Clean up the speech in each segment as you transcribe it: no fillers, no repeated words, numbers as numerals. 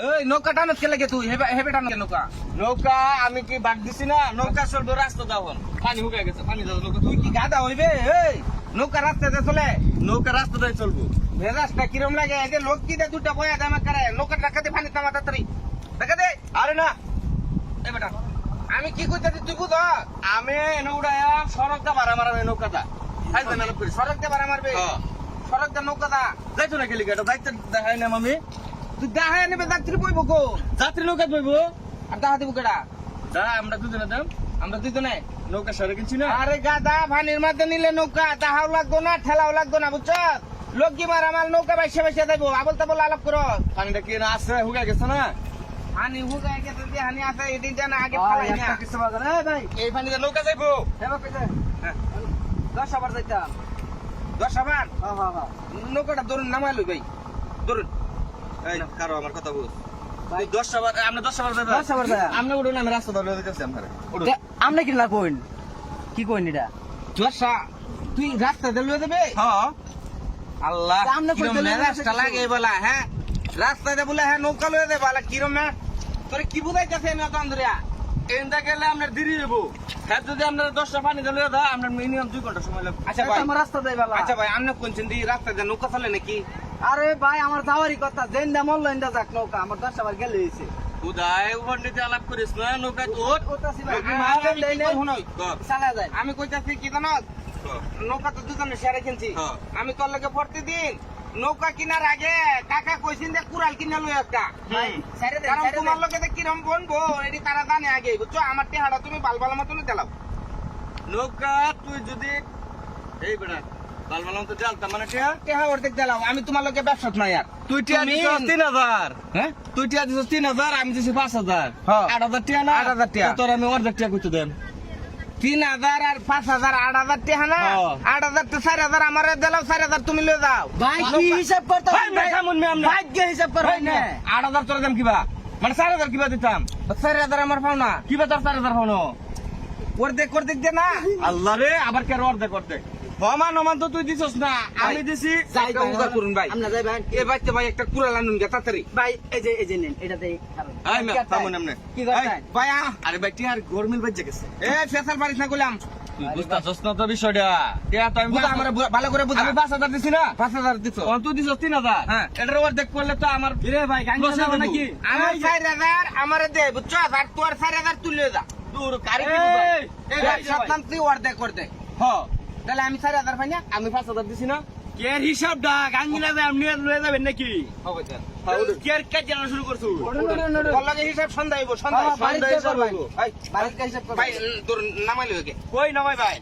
এই নৌকা টানো কে লাগে তুই হেবে টানো নৌকা নৌকা আমি কি বাগ দিছি না? নৌকা চলবে রাস্তা দাও, পানি হুকে গেছে, পানি দাও নৌকা। তুই কি গাদা হইবে? এই নৌকা রাস্তাতে চলে, নৌকা রাস্তা দিয়ে চলবো। ভেজাসটা কিরম লাগে? এই যে লোক কি দে দুটা বয়া দামা করে নৌকা টাকা দে পানি তামা তাড়াতাড়ি টাকা দে। আরে না, এই বেটা আমি কি কইতাছি তুই বুঝ? আমি এনে উড়াইয়া সড়কটা ভাড়া মারাবে নৌকাটা। সড়ক দিয়ে ভাড়া মারবে? সড়ক দিয়ে নৌকা দা যাইতো না গেলি গাড়ি যাইতে দেখাই না আমি। তুই দাহায় নেবে যাত্রী বইবো কো? যাত্রী নৌকা বইবো আর দাহা দিব কেডা? যা আমরা দুজনে দাম, আমরা দুজনে। নৌকা সরে কিনছি না। আরে গাদা পানির মধ্যে নিলে নৌকা দাহাও লাগবো না ঠেলাও লাগবো না বুঝছ? লোক কি মার আমার নৌকা বাইসে বাইসে যাইবো আবল তাবল আলাপ করো। পানিটা কি না আছে হুকে গেছে না? হানি হুগাই গেছে যে হানি আছে এই দিনটা না আগে ফালাই না। কিছু বাজে না ভাই, এই পানিতে নৌকা যাইবো। হেবা কইছে হ্যাঁ 10 আবার যাইতাম। 10 আবার হ্যাঁ হ্যাঁ হ্যাঁ নৌকাটা ধরুন নামাই লই ভাই ধরুন। এই কারো আমার কথা বুঝ ভাই। 10 আবার আমরা 10 আবার যাইবা। 10 আবার যাই। আমরা উড়ুন, আমি রাস্তা ধরে যাইতেছি আমরা উড়ুন। আমনে কি না কইন কি কইন এটা? দশা তুই রাস্তা দিয়ে দেবে? হ্যাঁ আল্লাহ তা আমনে কিরম কইতে লইয়া মেজাজটা যাচ্ছে লাগে বলা। হ্যাঁ রাস্তাতে বলে হ্যাঁ নৌকা লইয়া দে বলা কিরম না তোরে কি বুঝাইতেছে না তো আন্দরিয়া? এন্ডা গেলে আমরা দেরি হইব। হ্যাঁ যদি আমরা 10টা পানি দিলে দাও আমরা মিনিমাম 2 ঘন্টা সময় লাগবে। আচ্ছা এটা ভাই আমার রাস্তা দেই বালা। আচ্ছা ভাই আপনি কোনছেন দি রাস্তা দিয়ে নৌকা চলে নাকি? আরে ভাই আমার যাওয়ারই কথা, জেন্দা মল্ল ইন্দা যাক নৌকা আমার 10 আবার গেলে হইছে। উদয় উপর নিতে আলাপ করিস না, নৌকা ওঠ। ওটাছি ভাই আমি কি কই শুনোই? চালা যায়। আমি কইতাছি কি জানো নৌকা তো দুজনে শেয়ারে কিনছি। হ্যাঁ। আমি তোর লগে প্রতিদিন নৌকা কিনার আগে কাকা কইছেন যে কুড়াল কিনা লই একটা। সাইরে দে কারণ সাইরে তোমার দে। লগে যে কিরম বনবো এটি তারা জানে আগে বুঝছো? আমার টেহাটা তুমি বালবালা মতন চালাও। নৌকা তুই যদি এই বেটা বালবালাম তো জালতা মানে টিয়া টেহা অর্ধেক চালাও, আমি তোমার লগে ব্যবসা নাই আর। তুই টিয়া তুমি- দিছস 3000। হ্যাঁ তুই টিয়া দিছস 3000, আমি দিছি 5000। হ্যাঁ। 8000 টিয়া না? 8000 টিয়া। তো তোর আমি অর্ধেক টিয়া কইতে দেন। 3000 আর 5000 8000 টেহা না? হ্যাঁ। 8000 তো 4000 আমার দিলাও, 4000 তুমি লয়ে যাও। ভাই কি হিসাব করতে ভাই, মেঘামুন মে আমনে। ভাগ্য হিসাব কর ভাই না। 8000 তোর দাম কিবা? মানে 4000 কিবা দিতাম? 4000 আমার পাও না, কিবা তোর 4000 হনো? অর্ধেক অর্ধেক দে না। আল্লাহ রে, আবার কে অর্ধেক অর্ধেক? হমান হমান তো তুই দিছস না, আমি দিছি। যাই একটা ভাই, উগা করুন ভাই। আমরা যাই ভাই। এ বাইতে ভাই একটা কুড়াল আনুন গে তাড়াতাড়ি। ভাই এই যে নেন এটা দেই কারণ। এই মে থামুন আমনে। কি করতেন? এই, ভাই আরে ভাই টিয়ার গরমিল বাজে গেছে। এ ফেসাল পারিস না কইলাম। তুই বুঝতাছস না তো বিষয়টা? টিয়া তো আমি বুঝা আমার ভালো করে বুঝা। আমি 5000 দিছি না? 5000 দিছো। ও তুই দিছস 3000। হ্যাঁ। এটার অর্ধেক করলে তো আমার রে ভাই গাঙ্গি লসে যাবো দেবো। নাকি? আমার 4000 আমারে দে বুঝছো? আর তোর 4000 তুই লয়ে যা। দূর কারি এই, কি বুঝাই? এই, সাতনাম তুই অর্ধেক করতে। হ্যাঁ, তাহলে আমি 4000 পাই না? আমি 5000 দিছি না? কে হিসাবটা গাঙ্গি না যায় আপনি লয়ে যাবেন নাকি? হবে তো। কে আর কাজ জানা শুরু করছো? তোর লগে হিসাব সন্ধ্যা হইব সন্ধ্যা। বাবা, বাড়িতে সন্ধ্যা হিসাব কর ভাই। হইব। ভাই বাড়িতে হিসাব কর ভাই তোর নামাইলো গে। কই নামাই ভাই?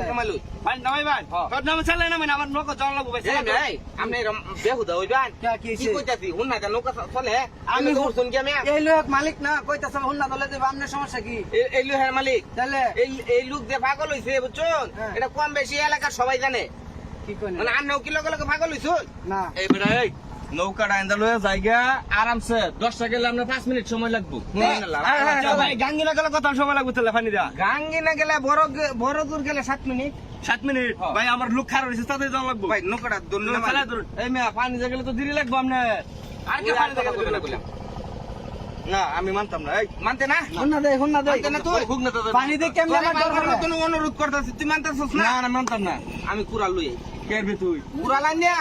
নামাইলো। ভাই নামাই ভাই। হ্যাঁ। তোর নামে চালাই নামাই না, আমার নৌকা জল লাগবো ভাই। এই ভাই আপনি এরম বেহুদা হইবেন? কি কি হইছে? কইতাছি? হুন না নৌকা চলে। আমি আমি করছুন কি আমি? এই লোক মালিক না কইতাছে হুন্না দলে দেব, আপনার সমস্যা কি? এই লোহের মালিক। তাহলে এই লোক যে পাগল হইছে বুঝছুন? হ্যাঁ। এটা কম বেশি এলাকার সবাই জানে। কি কইন? মানে আর নৌকি লগে লগে পাগল হইছুন? না এই বেটা এই নৌকাটা আইন্দা লয়ে জায়গা আরামসে 10টা গেলে আমরা 5 মিনিট সময় লাগবো। আচ্ছা ভাই গাঙ্গি না গেলে কত সময় লাগবে তাহলে পানি দেয়া? গাঙ্গি না গেলে বড় দূর গেলে 7 মিনিট। 7 মিনিট। হ্যাঁ। ভাই আমার লোক খারাপ হইছে তাতে জল লাগবো। ভাই নৌকাটা দূর চালাই নামাইলো। ধরুন। এই মেয়া পানি যা গেলে তো দেরি লাগবো আপনার। আর কে পানি দেয়া কথা বললাম। না আমি মানতাম না। এই মানতে না? হুন্না দে মানতে না তুই? ভুগ না তো পানি দে কেমনে তোরে আমার বারবার দরকার? নতুন অনুরোধ করতেছি, তুই মানতেছিস না? না না মানতাম না। আমি কুড়াল লই আই। কেরবি তুই? কুড়াল আনিয়া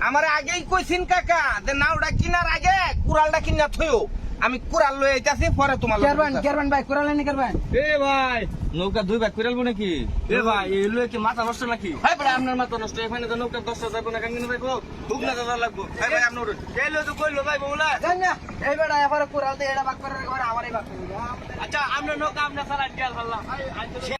আমার আগেই কইছিন কাকা যে নাওটা কিনার আগে কুড়ালটা কিনা থইও। আমি কুড়াল লই আইতাছি পরে তোমার লগে কেরবান কথা। কেরবান ভাই কোরালেনি করবেন? এ ভাই নৌকা 2 ভাগ কইরালবো নাকি? এ ভাই এই লোক কি মাথা নষ্ট নাকি? ভাই বড় আপনার মাথা নষ্ট। এখানে তো নৌকা 10টা যাবো না, কাঙ্গিনা যাবো, ভুগ না দাদা লাগবো। ভাই ভাই আপনার এই লোক তো কইলো ভাই বউলা জান না এই বেটা এবারে কোরাল দে এটা বাক করে আমারই বাক করে। আচ্ছা আপনার নৌকা আপনার সারা ডিয়াল ফেললাম।